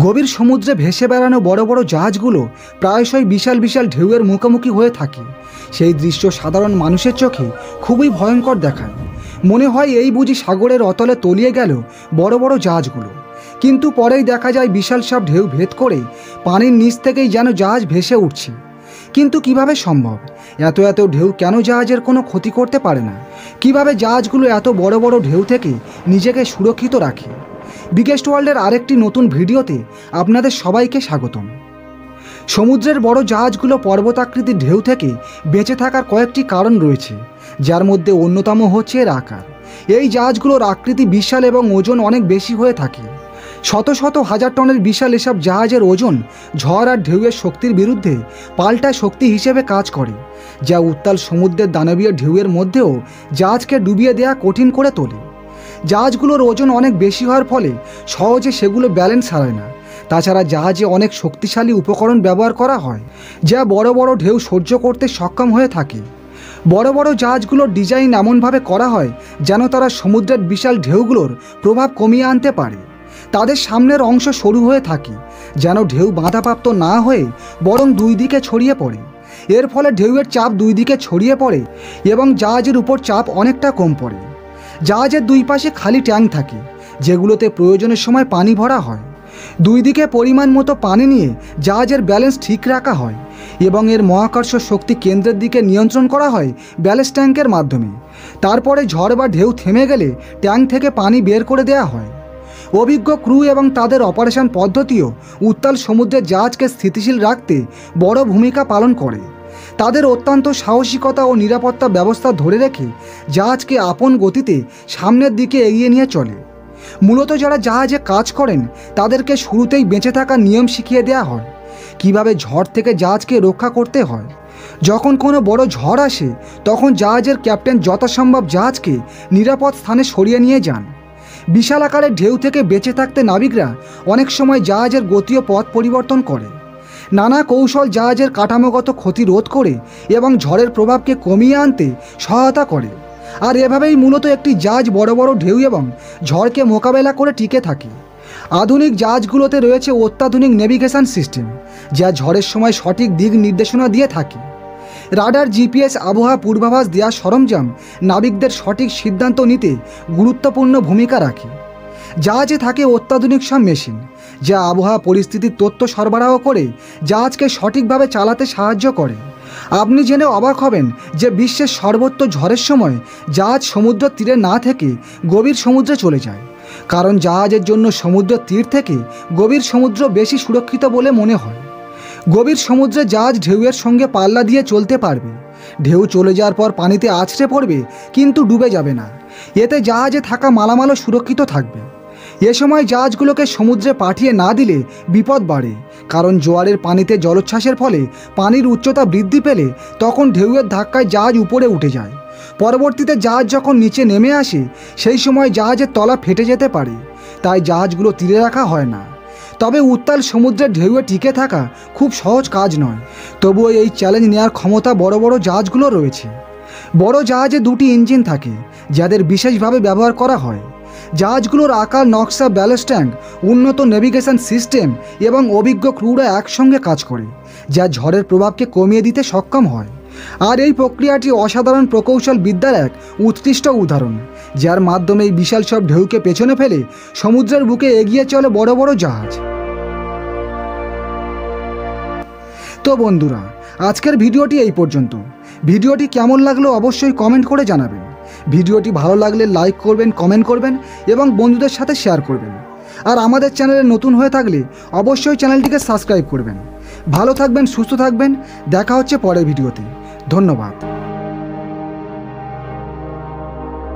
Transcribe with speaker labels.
Speaker 1: গভীর সমুদ্রে ভেসে বেড়ানো বড় বড় জাহাজগুলো প্রায়শই বিশাল বিশাল ঢেউয়ের মুখোমুখি হয়ে থাকে। সেই দৃশ্য সাধারণ মানুষের চোখে খুবই ভয়ঙ্কর দেখায়। মনে হয় এই বুঝি সাগরের অতলে তলিয়ে গেল বড় বড় জাহাজগুলো। কিন্তু পরেই দেখা যায় বিশাল সব ঢেউ ভেদ করে পানির নিচ থেকেই যেন জাহাজ ভেসে উঠছে। কিন্তু কিভাবে সম্ভব? এত এত ঢেউ কেন জাহাজের কোনো ক্ষতি করতে পারে না? কিভাবে জাহাজগুলো এত বড় বড় ঢেউ থেকে নিজেকে সুরক্ষিত রাখে? বিগেস্ট ওয়ার্ল্ডের আরেকটি নতুন ভিডিওতে আপনাদের সবাইকে স্বাগতম। সমুদ্রের বড় জাহাজগুলো পর্বতাকৃতির ঢেউ থেকে বেঁচে থাকার কয়েকটি কারণ রয়েছে, যার মধ্যে অন্যতম হচ্ছে এর আকার। এই জাহাজগুলোর আকৃতি বিশাল এবং ওজন অনেক বেশি হয়ে থাকে। শত শত হাজার টনের বিশাল এসব জাহাজের ওজন ঝড় আর ঢেউয়ের শক্তির বিরুদ্ধে পাল্টা শক্তি হিসেবে কাজ করে, যা উত্তাল সমুদ্রের দানবীয় ঢেউয়ের মধ্যেও জাহাজকে ডুবিয়ে দেওয়া কঠিন করে তোলে। জাহাজগুলোর ওজন অনেক বেশি হওয়ার ফলে সহজে সেগুলো ব্যালেন্স হারায় না। তাছাড়া জাহাজে অনেক শক্তিশালী উপকরণ ব্যবহার করা হয়, যা বড় বড় ঢেউ সহ্য করতে সক্ষম হয়ে থাকে। বড় বড় জাহাজগুলোর ডিজাইন এমনভাবে করা হয় যেন তারা সমুদ্রের বিশাল ঢেউগুলোর প্রভাব কমিয়ে আনতে পারে। তাদের সামনের অংশ সরু হয়ে থাকে, যেন ঢেউ বাধাপ্রাপ্ত না হয়ে বরং দুই দিকে ছড়িয়ে পড়ে। এর ফলে ঢেউয়ের চাপ দুই দিকে ছড়িয়ে পড়ে এবং জাহাজের উপর চাপ অনেকটা কম পড়ে। জাহাজের দুই পাশে খালি ট্যাঙ্ক থাকে, যেগুলোতে প্রয়োজনের সময় পানি ভরা হয়। দুই দিকে পরিমাণ মতো পানি নিয়ে জাহাজের ব্যালেন্স ঠিক রাখা হয় এবং এর মহাকর্ষ শক্তি কেন্দ্রের দিকে নিয়ন্ত্রণ করা হয় ব্যালেন্স ট্যাঙ্কের মাধ্যমে। তারপরে ঝড় বা ঢেউ থেমে গেলে ট্যাঙ্ক থেকে পানি বের করে দেওয়া হয়। অভিজ্ঞ ক্রু এবং তাদের অপারেশন পদ্ধতিও উত্তাল সমুদ্রের জাহাজকে স্থিতিশীল রাখতে বড় ভূমিকা পালন করে। তাদের অত্যন্ত সাহসিকতা ও নিরাপত্তা ব্যবস্থা ধরে রেখে জাহাজকে আপন গতিতে সামনের দিকে এগিয়ে নিয়ে চলে। মূলত যারা জাহাজে কাজ করেন তাদেরকে শুরুতেই বেঁচে থাকার নিয়ম শিখিয়ে দেওয়া হয়, কিভাবে ঝড় থেকে জাহাজকে রক্ষা করতে হয়। যখন কোনো বড় ঝড় আসে তখন জাহাজের ক্যাপ্টেন যথাসম্ভব জাহাজকে নিরাপদ স্থানে সরিয়ে নিয়ে যান। বিশাল আকারের ঢেউ থেকে বেঁচে থাকতে নাবিকরা অনেক সময় জাহাজের গতি ও পথ পরিবর্তন করে। নানা কৌশল জাহাজের কাঠামোগত ক্ষতি রোধ করে এবং ঝড়ের প্রভাবকে কমিয়ে আনতে সহায়তা করে। আর এভাবেই মূলত একটি জাহাজ বড় বড় ঢেউ এবং ঝড়কে মোকাবেলা করে টিকে থাকে। আধুনিক জাহাজগুলোতে রয়েছে অত্যাধুনিক নেভিগেশন সিস্টেম, যা ঝড়ের সময় সঠিক দিক নির্দেশনা দিয়ে থাকে। রাডার, জিপিএস, আবহাওয়া পূর্বাভাস দেওয়ার সরঞ্জাম নাবিকদের সঠিক সিদ্ধান্ত নিতে গুরুত্বপূর্ণ ভূমিকা রাখে। জাহাজে থাকে অত্যাধুনিক সব মেশিন, যা আবহাওয়া পরিস্থিতির তথ্য সরবরাহ করে জাহাজকে সঠিকভাবে চালাতে সাহায্য করে। আপনি জেনে অবাক হবেন যে বিশ্বের সর্বত্র ঝড়ের সময় জাহাজ সমুদ্র তীরে না থেকে গভীর সমুদ্রে চলে যায়, কারণ জাহাজের জন্য সমুদ্র তীর থেকে গভীর সমুদ্র বেশি সুরক্ষিত বলে মনে হয়। গভীর সমুদ্রে জাহাজ ঢেউয়ের সঙ্গে পাল্লা দিয়ে চলতে পারবে। ঢেউ চলে যাওয়ার পর পানিতে আছড়ে পড়বে, কিন্তু ডুবে যাবে না। এতে জাহাজে থাকা মালামালও সুরক্ষিত থাকবে। এ সময় জাহাজগুলোকে সমুদ্রে পাঠিয়ে না দিলে বিপদ বাড়ে, কারণ জোয়ারের পানিতে জলোচ্ছ্বাসের ফলে পানির উচ্চতা বৃদ্ধি পেলে তখন ঢেউয়ের ধাক্কায় জাহাজ উপরে উঠে যায়। পরবর্তীতে জাহাজ যখন নিচে নেমে আসে সেই সময় জাহাজের তলা ফেটে যেতে পারে, তাই জাহাজগুলো তীরে রাখা হয় না। তবে উত্তাল সমুদ্রের ঢেউয়ে টিকে থাকা খুব সহজ কাজ নয়। তবুও এই চ্যালেঞ্জ নেওয়ার ক্ষমতা বড় বড় জাহাজগুলো রয়েছে। বড় জাহাজে দুটি ইঞ্জিন থাকে, যাদের বিশেষভাবে ব্যবহার করা হয়। জাহাজগুলোর আকার, নকশা, ব্যালেন্স ট্যাঙ্ক, উন্নত নেভিগেশন সিস্টেম এবং অভিজ্ঞ ক্রুরা একসঙ্গে কাজ করে, যা ঝড়ের প্রভাবকে কমিয়ে দিতে সক্ষম হয়। আর এই প্রক্রিয়াটি অসাধারণ প্রকৌশল বিদ্যার এক উৎকৃষ্ট উদাহরণ, যার মাধ্যমে এই বিশাল সব ঢেউকে পেছনে ফেলে সমুদ্রের বুকে এগিয়ে চলে বড় বড় জাহাজ। তো বন্ধুরা, আজকের ভিডিওটি এই পর্যন্ত। ভিডিওটি কেমন লাগলো অবশ্যই কমেন্ট করে জানাবেন। ভিডিওটি ভালো লাগলে লাইক করবেন, কমেন্ট করবেন এবং বন্ধুদের সাথে শেয়ার করবেন। আর আমাদের চ্যানেলে নতুন হয়ে থাকলে অবশ্যই চ্যানেলটিকে সাবস্ক্রাইব করবেন। ভালো থাকবেন, সুস্থ থাকবেন। দেখা হচ্ছে পরের ভিডিওতে। ধন্যবাদ।